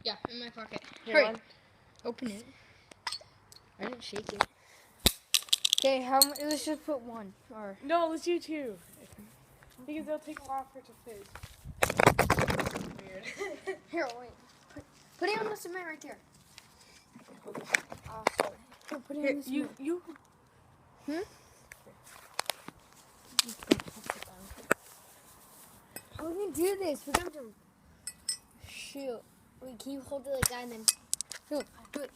Yeah, in my pocket. Here, Hurry. one. Open it. I didn't shake it. Okay, let's just put one. Or No, let's do two. Because it'll take a while for it to fizz. Weird. here, wait. Put it on the cement right there. Here, put it Here, on the cement. you. How are we gonna do this? We're gonna have to shoot. Wait, can you hold it like that and then? No,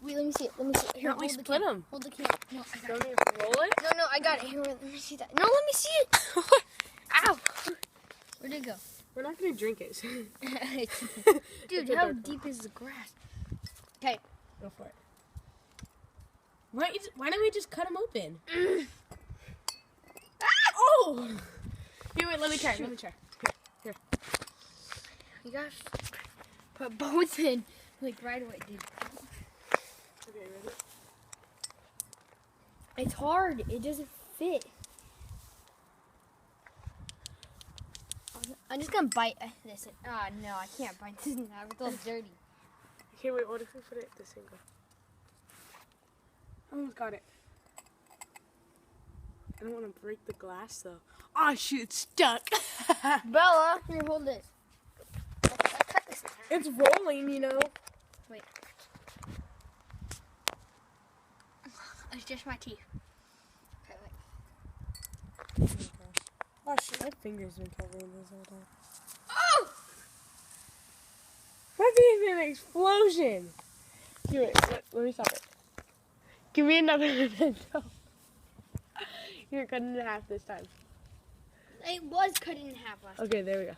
wait, let me see it. Let me see it. Here, Can't we hold the split can. them? Hold the can. No, I got Don't it. you roll it? No, I got it. Here, let me see that. No, let me see it. Ow! Where'd it go? We're not gonna drink it. Dude, how deep is the grass? Okay. Go for it. Why don't we just cut them open? Oh! Here, wait, let me try. Here. You gotta put both in, like, right away, dude. Okay, ready? It's hard. It doesn't fit. I'm just gonna bite this. Ah, no, I can't bite this now. It's all dirty. Okay, wait, what if we put it this angle? I almost got it. I don't want to break the glass, though. Oh, shoot, it's stuck. Bella, here, hold this. Let's cut this now. It's rolling, you know. Wait. It's just my teeth. Okay, wait. Oh, shit, my finger's been covering this whole time. Oh! That's even an explosion. Here, wait, let me stop it. Give me another memento. You're cutting it in half this time. It was cut in half last time. Okay, there we go.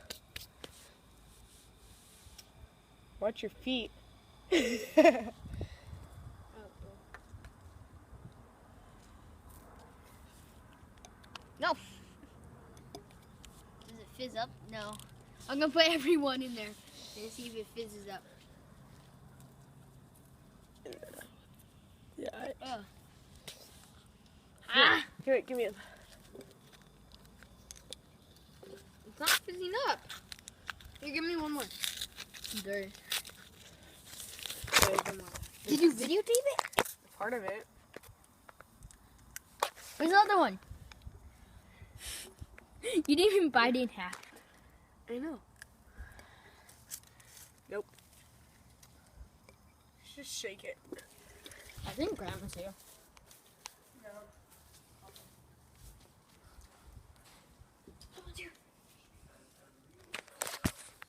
Watch your feet. No. Does it fizz up? No. I'm gonna put everyone in there and see if it fizzes up. Yeah. Oh. Ah! Here, wait, give me it. It's not fizzing up. Here, give me one more. There. Did you videotape it? Part of it. Where's the other one? You didn't even bite it in half. I know. Nope. Just shake it. I think Grandma's here.